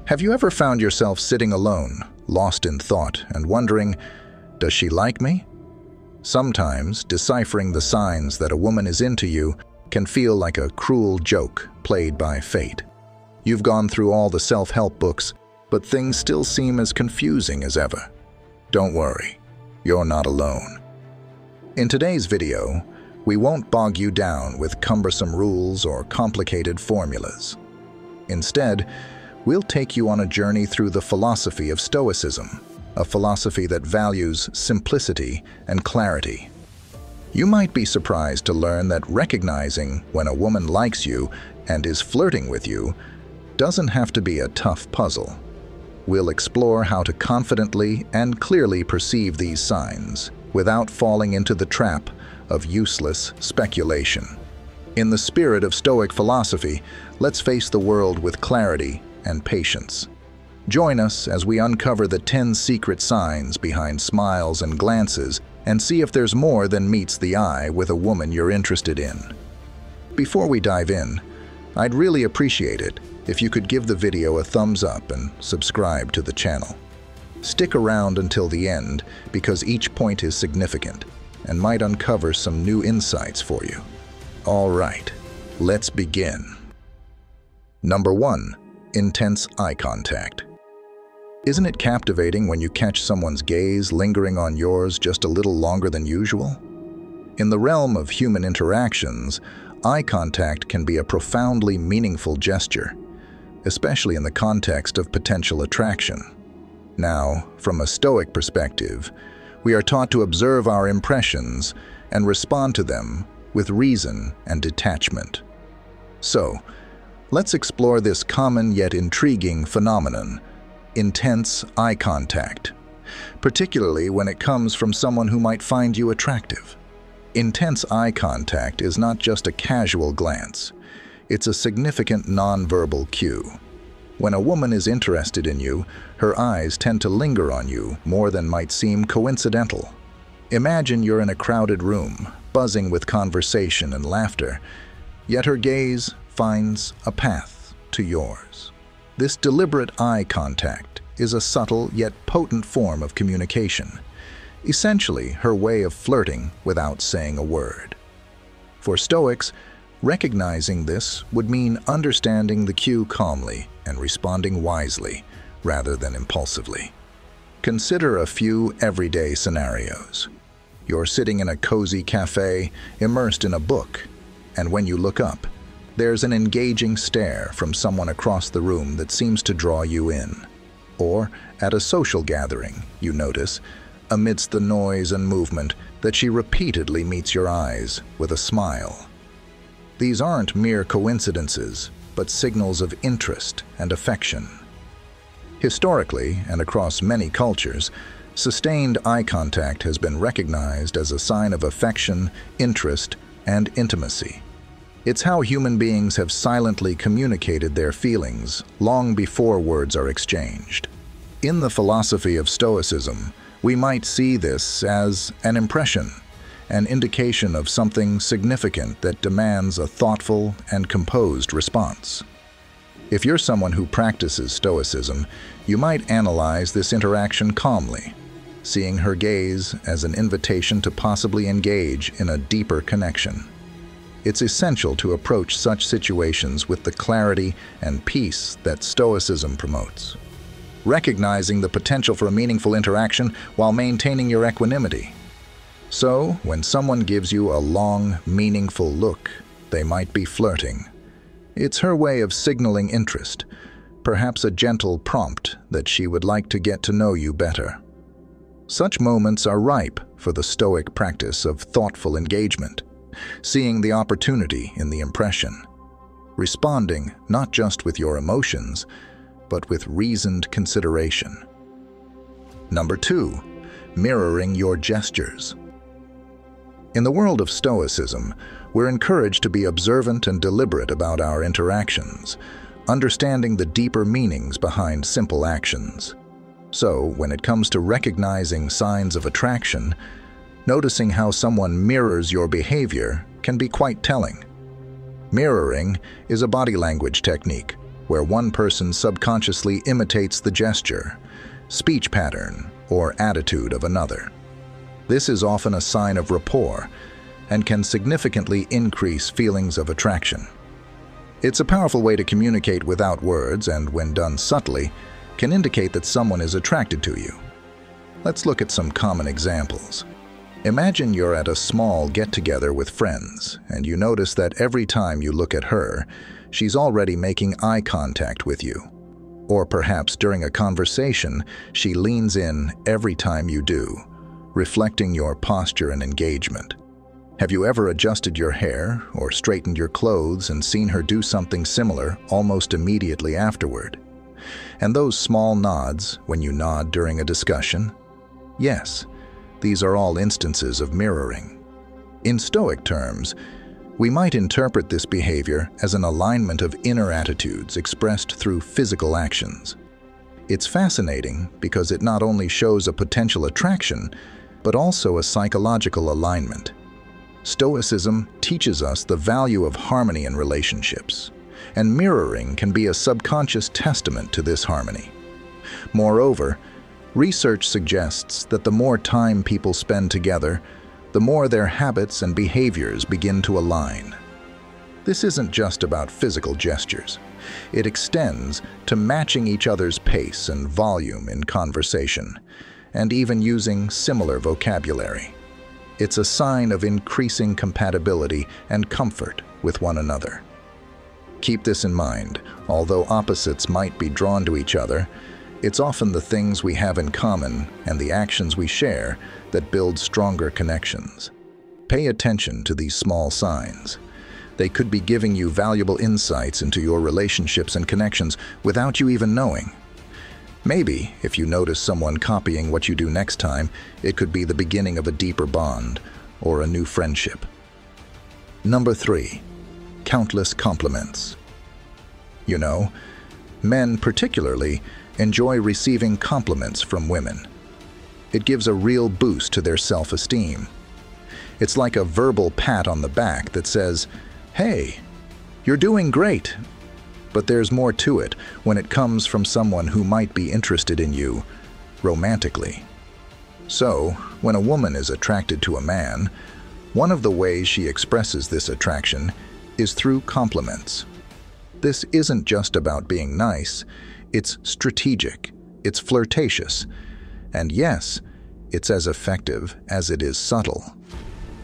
Have you ever found yourself sitting alone, lost in thought, and wondering, does she like me? Sometimes, deciphering the signs that a woman is into you can feel like a cruel joke played by fate. You've gone through all the self-help books, but things still seem as confusing as ever. Don't worry, you're not alone. In today's video, we won't bog you down with cumbersome rules or complicated formulas. Instead, we'll take you on a journey through the philosophy of Stoicism, a philosophy that values simplicity and clarity. You might be surprised to learn that recognizing when a woman likes you and is flirting with you doesn't have to be a tough puzzle. We'll explore how to confidently and clearly perceive these signs without falling into the trap of useless speculation. In the spirit of Stoic philosophy, let's face the world with clarity and patience. Join us as we uncover the 10 secret signs behind smiles and glances and see if there's more than meets the eye with a woman you're interested in. Before we dive in, I'd really appreciate it if you could give the video a thumbs up and subscribe to the channel. Stick around until the end because each point is significant and might uncover some new insights for you. All right, let's begin. Number 1. Intense eye contact. Isn't it captivating when you catch someone's gaze lingering on yours just a little longer than usual? In the realm of human interactions, eye contact can be a profoundly meaningful gesture, especially in the context of potential attraction. Now, from a Stoic perspective, we are taught to observe our impressions and respond to them with reason and detachment. So, let's explore this common yet intriguing phenomenon, intense eye contact, particularly when it comes from someone who might find you attractive. Intense eye contact is not just a casual glance, it's a significant nonverbal cue. When a woman is interested in you, her eyes tend to linger on you more than might seem coincidental. Imagine you're in a crowded room, buzzing with conversation and laughter, yet her gaze finds a path to yours. This deliberate eye contact is a subtle yet potent form of communication, essentially her way of flirting without saying a word. For Stoics, recognizing this would mean understanding the cue calmly and responding wisely rather than impulsively. Consider a few everyday scenarios. You're sitting in a cozy cafe, immersed in a book, and when you look up, there's an engaging stare from someone across the room that seems to draw you in. Or, at a social gathering, you notice, amidst the noise and movement, that she repeatedly meets your eyes with a smile. These aren't mere coincidences, but signals of interest and affection. Historically, and across many cultures, sustained eye contact has been recognized as a sign of affection, interest, and intimacy. It's how human beings have silently communicated their feelings long before words are exchanged. In the philosophy of Stoicism, we might see this as an impression, an indication of something significant that demands a thoughtful and composed response. If you're someone who practices Stoicism, you might analyze this interaction calmly, seeing her gaze as an invitation to possibly engage in a deeper connection. It's essential to approach such situations with the clarity and peace that Stoicism promotes, recognizing the potential for a meaningful interaction while maintaining your equanimity. So, when someone gives you a long, meaningful look, they might be flirting. It's her way of signaling interest, perhaps a gentle prompt that she would like to get to know you better. Such moments are ripe for the Stoic practice of thoughtful engagement, seeing the opportunity in the impression, responding not just with your emotions, but with reasoned consideration. Number 2, mirroring your gestures. In the world of Stoicism, we're encouraged to be observant and deliberate about our interactions, understanding the deeper meanings behind simple actions. So, when it comes to recognizing signs of attraction, noticing how someone mirrors your behavior can be quite telling. Mirroring is a body language technique where one person subconsciously imitates the gesture, speech pattern, or attitude of another. This is often a sign of rapport and can significantly increase feelings of attraction. It's a powerful way to communicate without words, and when done subtly, can indicate that someone is attracted to you. Let's look at some common examples. Imagine you're at a small get-together with friends, and you notice that every time you look at her, she's already making eye contact with you. Or perhaps during a conversation, she leans in every time you do, reflecting your posture and engagement. Have you ever adjusted your hair or straightened your clothes and seen her do something similar almost immediately afterward? And those small nods when you nod during a discussion? Yes, these are all instances of mirroring. In Stoic terms, we might interpret this behavior as an alignment of inner attitudes expressed through physical actions. It's fascinating because it not only shows a potential attraction, but also a psychological alignment. Stoicism teaches us the value of harmony in relationships, and mirroring can be a subconscious testament to this harmony. Moreover, research suggests that the more time people spend together, the more their habits and behaviors begin to align. This isn't just about physical gestures. It extends to matching each other's pace and volume in conversation, and even using similar vocabulary. It's a sign of increasing compatibility and comfort with one another. Keep this in mind. Although opposites might be drawn to each other, it's often the things we have in common and the actions we share that build stronger connections. Pay attention to these small signs. They could be giving you valuable insights into your relationships and connections without you even knowing. Maybe, if you notice someone copying what you do next time, it could be the beginning of a deeper bond or a new friendship. Number 3. Countless compliments. You know, men particularly enjoy receiving compliments from women. It gives a real boost to their self-esteem. It's like a verbal pat on the back that says, "Hey, you're doing great." But there's more to it when it comes from someone who might be interested in you romantically. So, when a woman is attracted to a man, one of the ways she expresses this attraction is through compliments. This isn't just about being nice, it's strategic, it's flirtatious, and yes, it's as effective as it is subtle.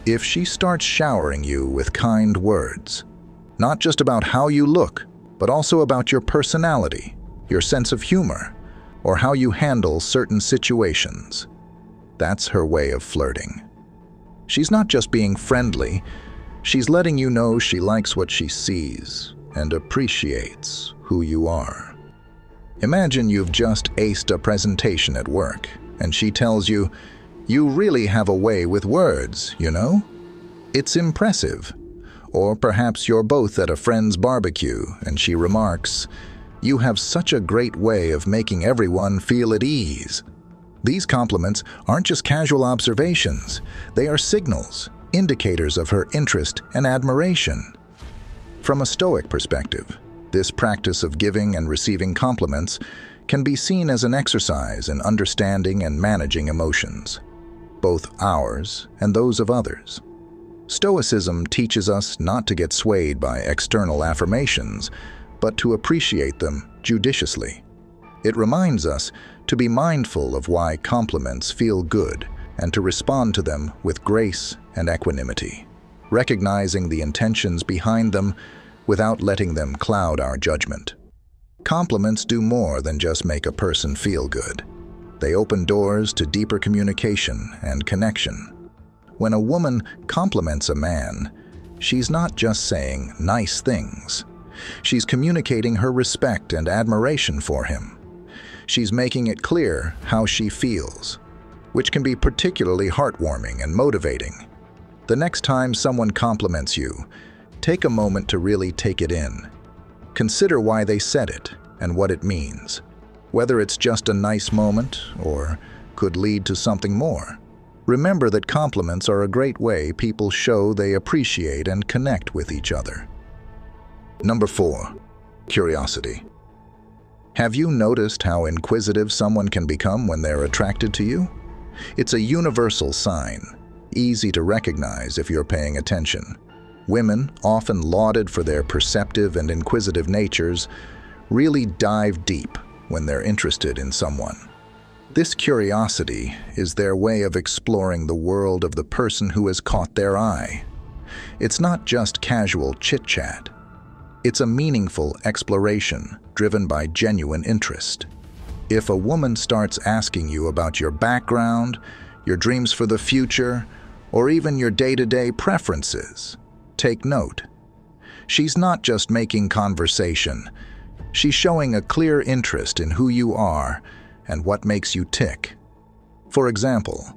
If she starts showering you with kind words, not just about how you look, but also about your personality, your sense of humor, or how you handle certain situations, that's her way of flirting. She's not just being friendly, she's letting you know she likes what she sees and appreciates who you are. Imagine you've just aced a presentation at work, and she tells you, "You really have a way with words, you know? It's impressive." Or perhaps you're both at a friend's barbecue, and she remarks, "You have such a great way of making everyone feel at ease." These compliments aren't just casual observations, they are signals, indicators of her interest and admiration. From a Stoic perspective, this practice of giving and receiving compliments can be seen as an exercise in understanding and managing emotions, both ours and those of others. Stoicism teaches us not to get swayed by external affirmations, but to appreciate them judiciously. It reminds us to be mindful of why compliments feel good and to respond to them with grace and equanimity, recognizing the intentions behind them without letting them cloud our judgment. Compliments do more than just make a person feel good. They open doors to deeper communication and connection. When a woman compliments a man, she's not just saying nice things. She's communicating her respect and admiration for him. She's making it clear how she feels, which can be particularly heartwarming and motivating. The next time someone compliments you, take a moment to really take it in. Consider why they said it and what it means, whether it's just a nice moment or could lead to something more. Remember that compliments are a great way people show they appreciate and connect with each other. Number 4. Curiosity. Have you noticed how inquisitive someone can become when they're attracted to you? It's a universal sign, easy to recognize if you're paying attention. Women, often lauded for their perceptive and inquisitive natures, really dive deep when they're interested in someone. This curiosity is their way of exploring the world of the person who has caught their eye. It's not just casual chit-chat. It's a meaningful exploration driven by genuine interest. If a woman starts asking you about your background, your dreams for the future, or even your day-to-day preferences, take note. She's not just making conversation. She's showing a clear interest in who you are and what makes you tick. For example,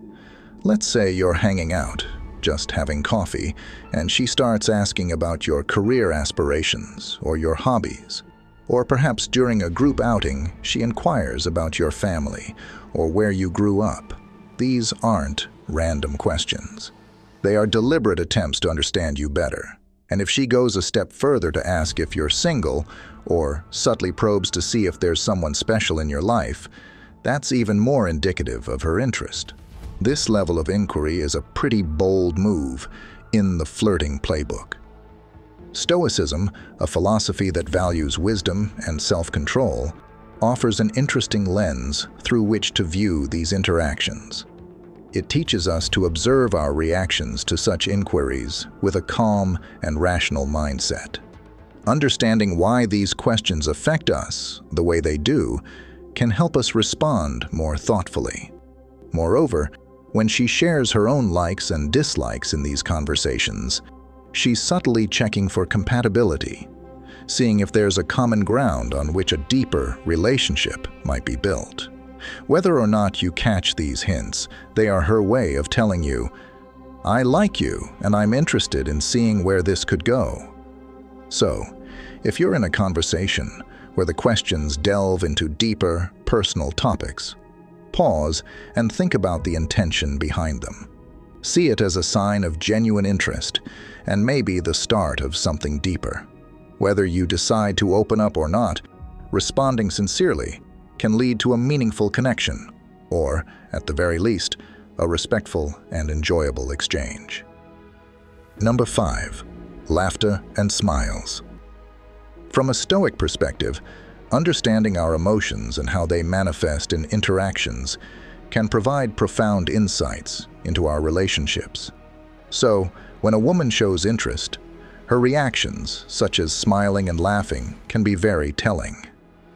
let's say you're hanging out, just having coffee, and she starts asking about your career aspirations or your hobbies. Or perhaps during a group outing, she inquires about your family or where you grew up. These aren't random questions. They are deliberate attempts to understand you better. And if she goes a step further to ask if you're single, or subtly probes to see if there's someone special in your life, that's even more indicative of her interest. This level of inquiry is a pretty bold move in the flirting playbook. Stoicism, a philosophy that values wisdom and self-control, offers an interesting lens through which to view these interactions. It teaches us to observe our reactions to such inquiries with a calm and rational mindset. Understanding why these questions affect us the way they do can help us respond more thoughtfully. Moreover, when she shares her own likes and dislikes in these conversations, she's subtly checking for compatibility, seeing if there's a common ground on which a deeper relationship might be built. Whether or not you catch these hints, they are her way of telling you, "I like you and I'm interested in seeing where this could go." So, if you're in a conversation where the questions delve into deeper, personal topics, pause and think about the intention behind them. See it as a sign of genuine interest and maybe the start of something deeper. Whether you decide to open up or not, responding sincerely can lead to a meaningful connection, or, at the very least, a respectful and enjoyable exchange. Number 5. Laughter and smiles. From a Stoic perspective, understanding our emotions and how they manifest in interactions can provide profound insights into our relationships. So, when a woman shows interest, her reactions, such as smiling and laughing, can be very telling.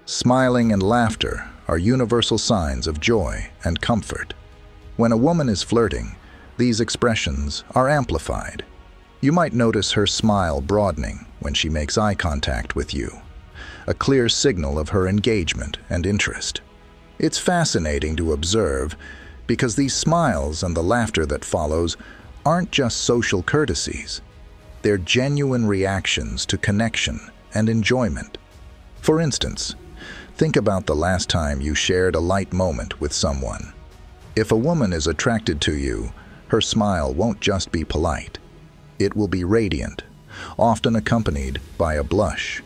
Smiling and laughter are universal signs of joy and comfort. When a woman is flirting, these expressions are amplified. You might notice her smile broadening when she makes eye contact with you, a clear signal of her engagement and interest. It's fascinating to observe because these smiles and the laughter that follows aren't just social courtesies. They're genuine reactions to connection and enjoyment. For instance, think about the last time you shared a light moment with someone. If a woman is attracted to you, her smile won't just be polite. It will be radiant, often accompanied by a blush.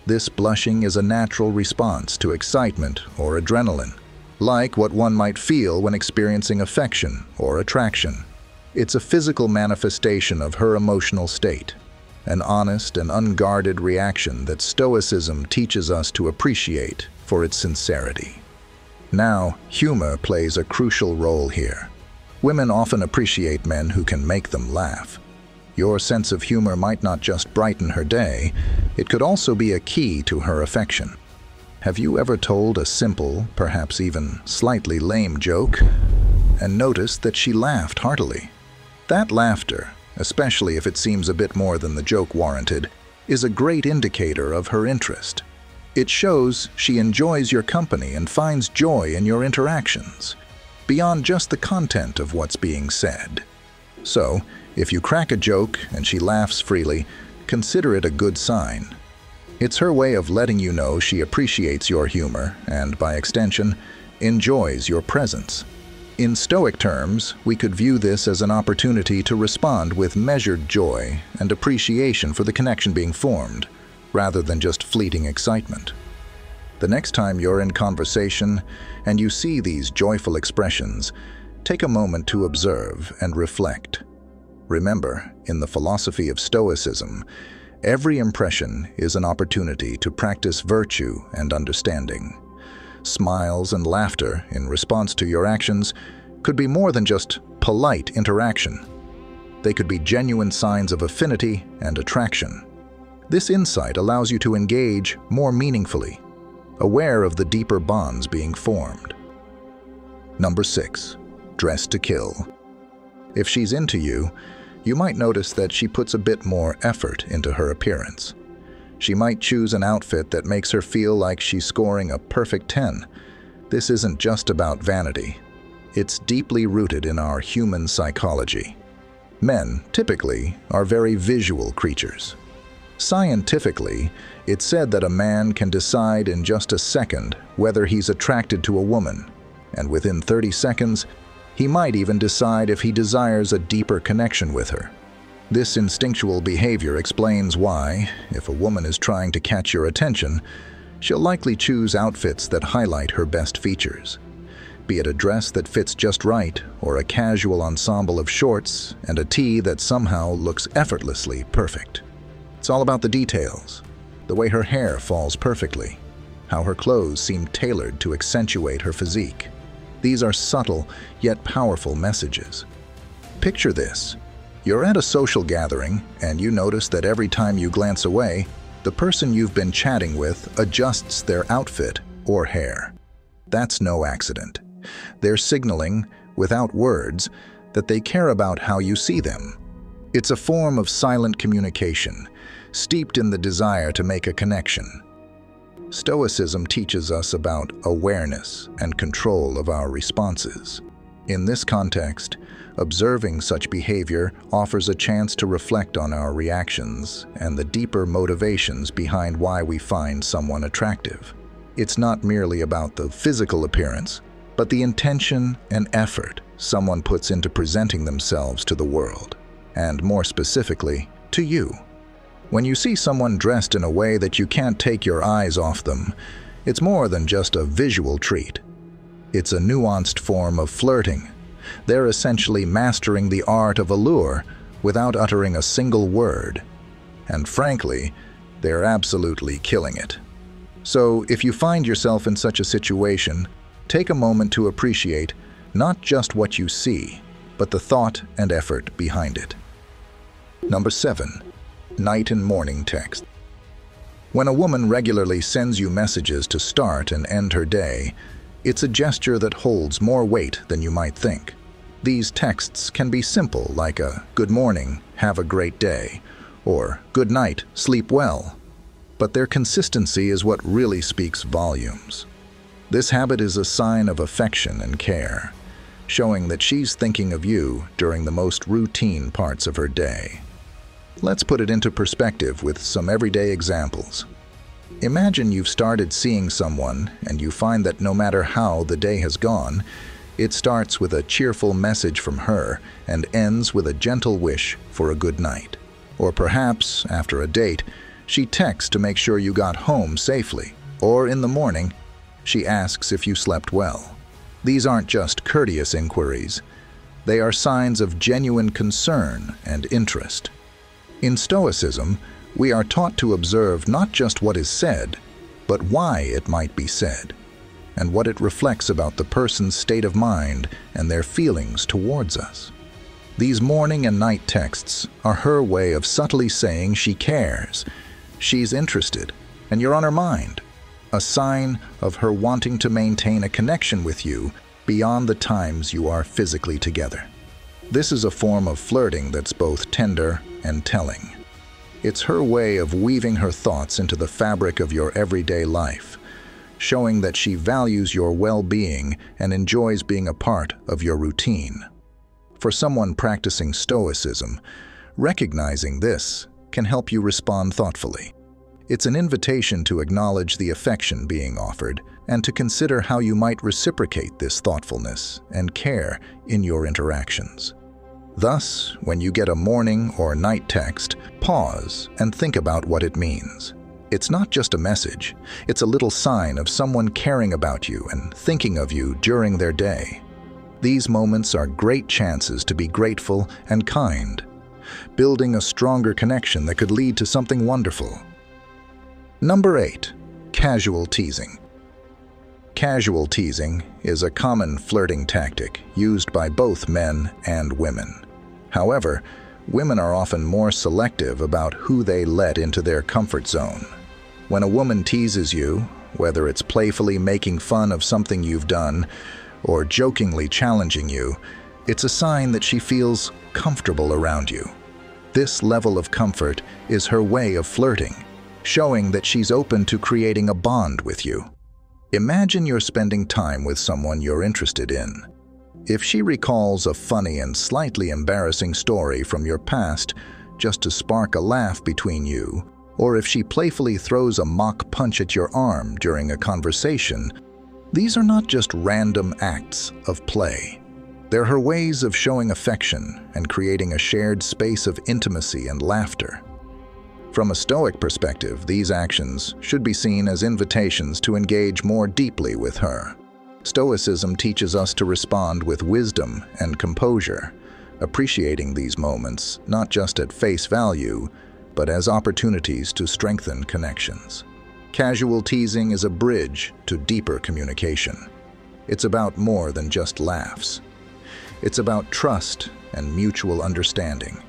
This blushing is a natural response to excitement or adrenaline, like what one might feel when experiencing affection or attraction. It's a physical manifestation of her emotional state, an honest and unguarded reaction that Stoicism teaches us to appreciate for its sincerity. Now, humor plays a crucial role here. Women often appreciate men who can make them laugh. Your sense of humor might not just brighten her day, it could also be a key to her affection. Have you ever told a simple, perhaps even slightly lame joke, and noticed that she laughed heartily? That laughter, especially if it seems a bit more than the joke warranted, is a great indicator of her interest. It shows she enjoys your company and finds joy in your interactions, beyond just the content of what's being said. So, if you crack a joke and she laughs freely, consider it a good sign. It's her way of letting you know she appreciates your humor and, by extension, enjoys your presence. In Stoic terms, we could view this as an opportunity to respond with measured joy and appreciation for the connection being formed, rather than just fleeting excitement. The next time you're in conversation and you see these joyful expressions, take a moment to observe and reflect. Remember, in the philosophy of Stoicism, every impression is an opportunity to practice virtue and understanding. Smiles and laughter in response to your actions could be more than just polite interaction. They could be genuine signs of affinity and attraction. This insight allows you to engage more meaningfully, aware of the deeper bonds being formed. Number 6. Dress to kill. If she's into you, you might notice that she puts a bit more effort into her appearance. She might choose an outfit that makes her feel like she's scoring a perfect 10. This isn't just about vanity. It's deeply rooted in our human psychology. Men, typically, are very visual creatures. Scientifically, it's said that a man can decide in just a second whether he's attracted to a woman, and within 30 seconds, he might even decide if he desires a deeper connection with her. This instinctual behavior explains why, if a woman is trying to catch your attention, she'll likely choose outfits that highlight her best features. Be it a dress that fits just right, or a casual ensemble of shorts and a tee that somehow looks effortlessly perfect. It's all about the details, the way her hair falls perfectly, how her clothes seem tailored to accentuate her physique. These are subtle yet powerful messages. Picture this. You're at a social gathering and you notice that every time you glance away, the person you've been chatting with adjusts their outfit or hair. That's no accident. They're signaling, without words, that they care about how you see them. It's a form of silent communication, steeped in the desire to make a connection. Stoicism teaches us about awareness and control of our responses. In this context, observing such behavior offers a chance to reflect on our reactions and the deeper motivations behind why we find someone attractive. It's not merely about the physical appearance, but the intention and effort someone puts into presenting themselves to the world, and more specifically, to you. When you see someone dressed in a way that you can't take your eyes off them, it's more than just a visual treat. It's a nuanced form of flirting. They're essentially mastering the art of allure without uttering a single word. And frankly, they're absolutely killing it. So if you find yourself in such a situation, take a moment to appreciate not just what you see, but the thought and effort behind it. Number 7. Night and morning text. When a woman regularly sends you messages to start and end her day, it's a gesture that holds more weight than you might think. These texts can be simple, like a "good morning, have a great day," or "good night, sleep well." But their consistency is what really speaks volumes. This habit is a sign of affection and care, showing that she's thinking of you during the most routine parts of her day. Let's put it into perspective with some everyday examples. Imagine you've started seeing someone and you find that no matter how the day has gone, it starts with a cheerful message from her and ends with a gentle wish for a good night. Or perhaps, after a date, she texts to make sure you got home safely. Or in the morning, she asks if you slept well. These aren't just courteous inquiries. They are signs of genuine concern and interest. In Stoicism, we are taught to observe not just what is said, but why it might be said, and what it reflects about the person's state of mind and their feelings towards us. These morning and night texts are her way of subtly saying she cares, she's interested, and you're on her mind, a sign of her wanting to maintain a connection with you beyond the times you are physically together. This is a form of flirting that's both tender and telling. It's her way of weaving her thoughts into the fabric of your everyday life, showing that she values your well-being and enjoys being a part of your routine. For someone practicing Stoicism, recognizing this can help you respond thoughtfully. It's an invitation to acknowledge the affection being offered and to consider how you might reciprocate this thoughtfulness and care in your interactions. Thus, when you get a morning or night text, pause and think about what it means. It's not just a message, it's a little sign of someone caring about you and thinking of you during their day. These moments are great chances to be grateful and kind, building a stronger connection that could lead to something wonderful. Number 8. Casual teasing. Casual teasing is a common flirting tactic used by both men and women. However, women are often more selective about who they let into their comfort zone. When a woman teases you, whether it's playfully making fun of something you've done or jokingly challenging you, it's a sign that she feels comfortable around you. This level of comfort is her way of flirting, showing that she's open to creating a bond with you. Imagine you're spending time with someone you're interested in. If she recalls a funny and slightly embarrassing story from your past just to spark a laugh between you, or if she playfully throws a mock punch at your arm during a conversation, these are not just random acts of play. They're her ways of showing affection and creating a shared space of intimacy and laughter. From a Stoic perspective, these actions should be seen as invitations to engage more deeply with her. Stoicism teaches us to respond with wisdom and composure, appreciating these moments not just at face value, but as opportunities to strengthen connections. Casual teasing is a bridge to deeper communication. It's about more than just laughs. It's about trust and mutual understanding.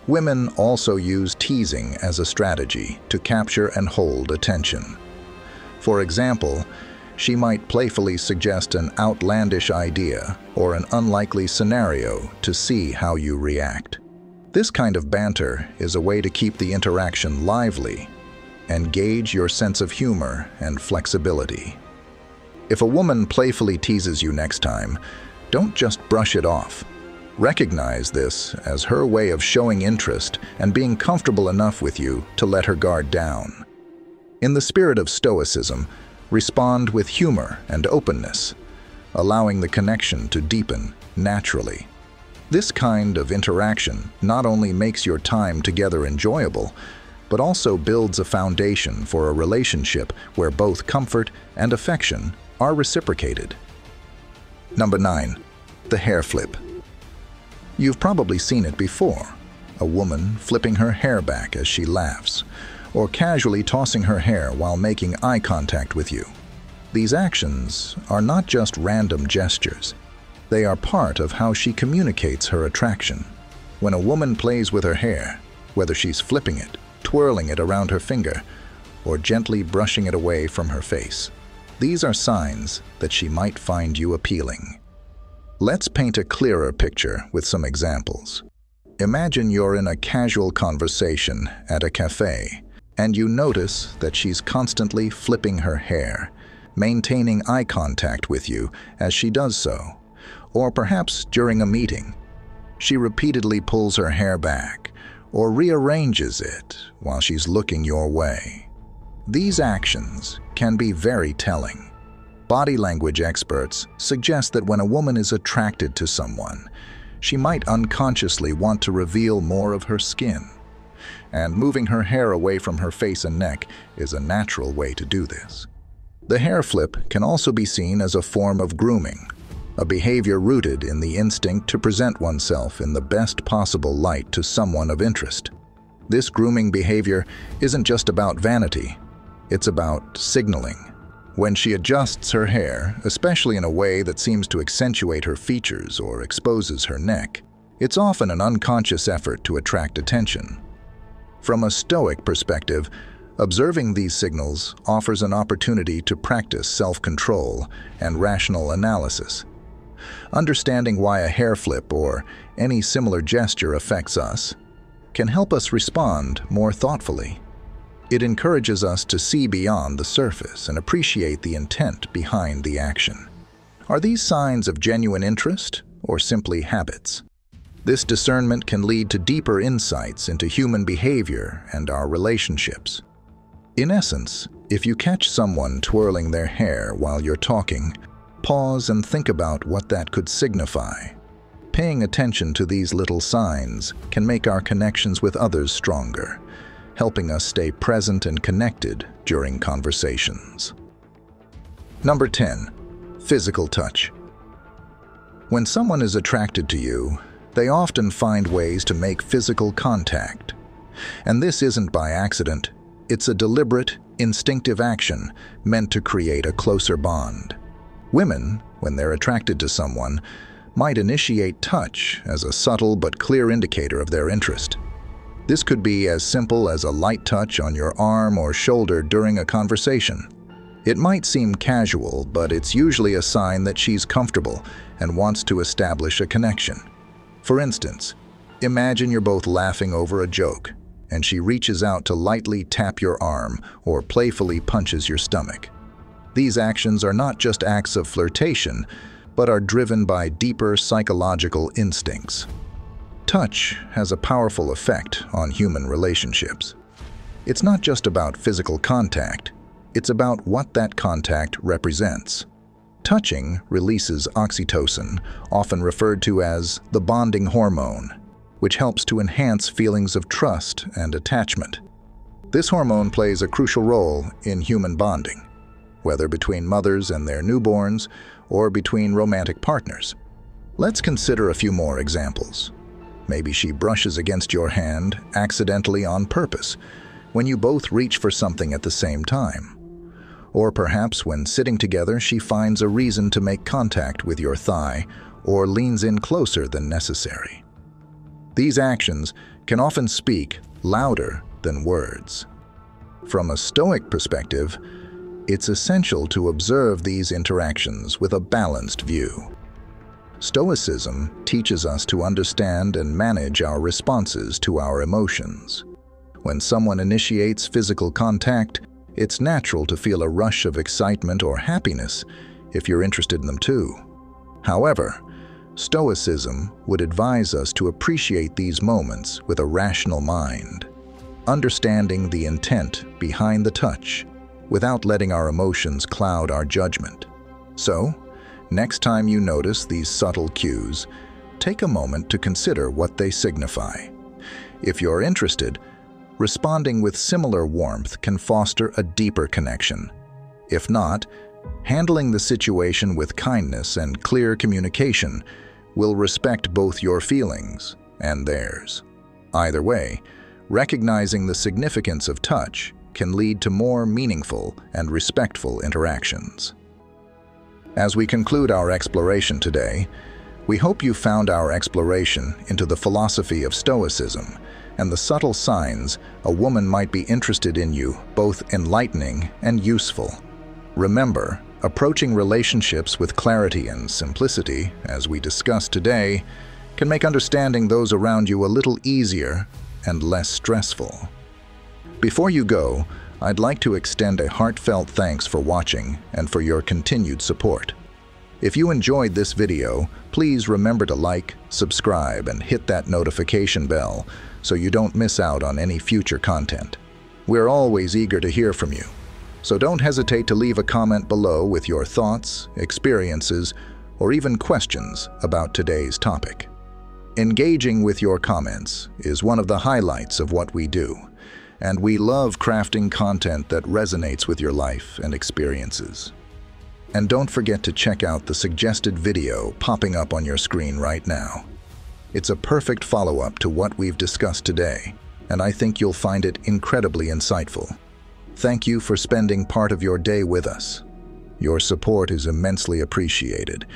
Women also use teasing as a strategy to capture and hold attention. For example, she might playfully suggest an outlandish idea or an unlikely scenario to see how you react. This kind of banter is a way to keep the interaction lively and gauge your sense of humor and flexibility. If a woman playfully teases you next time, don't just brush it off. Recognize this as her way of showing interest and being comfortable enough with you to let her guard down. In the spirit of Stoicism, respond with humor and openness, allowing the connection to deepen naturally. This kind of interaction not only makes your time together enjoyable, but also builds a foundation for a relationship where both comfort and affection are reciprocated. Number 9. The hair flip. You've probably seen it before, a woman flipping her hair back as she laughs, or casually tossing her hair while making eye contact with you. These actions are not just random gestures. They are part of how she communicates her attraction. When a woman plays with her hair, whether she's flipping it, twirling it around her finger, or gently brushing it away from her face, these are signs that she might find you appealing. Let's paint a clearer picture with some examples. Imagine you're in a casual conversation at a cafe, and you notice that she's constantly flipping her hair, maintaining eye contact with you as she does so. Or perhaps during a meeting, she repeatedly pulls her hair back or rearranges it while she's looking your way. These actions can be very telling. Body language experts suggest that when a woman is attracted to someone, she might unconsciously want to reveal more of her skin. And moving her hair away from her face and neck is a natural way to do this. The hair flip can also be seen as a form of grooming, a behavior rooted in the instinct to present oneself in the best possible light to someone of interest. This grooming behavior isn't just about vanity, it's about signaling. When she adjusts her hair, especially in a way that seems to accentuate her features or exposes her neck, it's often an unconscious effort to attract attention. From a Stoic perspective, observing these signals offers an opportunity to practice self-control and rational analysis. Understanding why a hair flip or any similar gesture affects us can help us respond more thoughtfully. It encourages us to see beyond the surface and appreciate the intent behind the action. Are these signs of genuine interest or simply habits? This discernment can lead to deeper insights into human behavior and our relationships. In essence, if you catch someone twirling their hair while you're talking, pause and think about what that could signify. Paying attention to these little signs can make our connections with others stronger, helping us stay present and connected during conversations. Number 10. Physical touch. When someone is attracted to you, they often find ways to make physical contact. And this isn't by accident. It's a deliberate, instinctive action meant to create a closer bond. Women, when they're attracted to someone, might initiate touch as a subtle but clear indicator of their interest. This could be as simple as a light touch on your arm or shoulder during a conversation. It might seem casual, but it's usually a sign that she's comfortable and wants to establish a connection. For instance, imagine you're both laughing over a joke, and she reaches out to lightly tap your arm or playfully punches your stomach. These actions are not just acts of flirtation, but are driven by deeper psychological instincts. Touch has a powerful effect on human relationships. It's not just about physical contact, it's about what that contact represents. Touching releases oxytocin, often referred to as the bonding hormone, which helps to enhance feelings of trust and attachment. This hormone plays a crucial role in human bonding, whether between mothers and their newborns or between romantic partners. Let's consider a few more examples. Maybe she brushes against your hand accidentally on purpose when you both reach for something at the same time. Or perhaps when sitting together, she finds a reason to make contact with your thigh or leans in closer than necessary. These actions can often speak louder than words. From a Stoic perspective, it's essential to observe these interactions with a balanced view. Stoicism teaches us to understand and manage our responses to our emotions. When someone initiates physical contact, it's natural to feel a rush of excitement or happiness if you're interested in them too. However, Stoicism would advise us to appreciate these moments with a rational mind, understanding the intent behind the touch without letting our emotions cloud our judgment. So, next time you notice these subtle cues, take a moment to consider what they signify. If you're interested, responding with similar warmth can foster a deeper connection. If not, handling the situation with kindness and clear communication will respect both your feelings and theirs. Either way, recognizing the significance of touch can lead to more meaningful and respectful interactions. As we conclude our exploration today, we hope you found our exploration into the philosophy of Stoicism and the subtle signs a woman might be interested in you both enlightening and useful. Remember, approaching relationships with clarity and simplicity, as we discussed today, can make understanding those around you a little easier and less stressful. Before you go, I'd like to extend a heartfelt thanks for watching and for your continued support. If you enjoyed this video, please remember to like, subscribe, and hit that notification bell so you don't miss out on any future content. We're always eager to hear from you, so don't hesitate to leave a comment below with your thoughts, experiences, or even questions about today's topic. Engaging with your comments is one of the highlights of what we do, and we love crafting content that resonates with your life and experiences. And don't forget to check out the suggested video popping up on your screen right now. It's a perfect follow-up to what we've discussed today, and I think you'll find it incredibly insightful. Thank you for spending part of your day with us. Your support is immensely appreciated,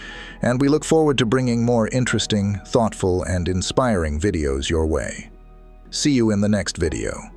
and we look forward to bringing more interesting, thoughtful, and inspiring videos your way. See you in the next video.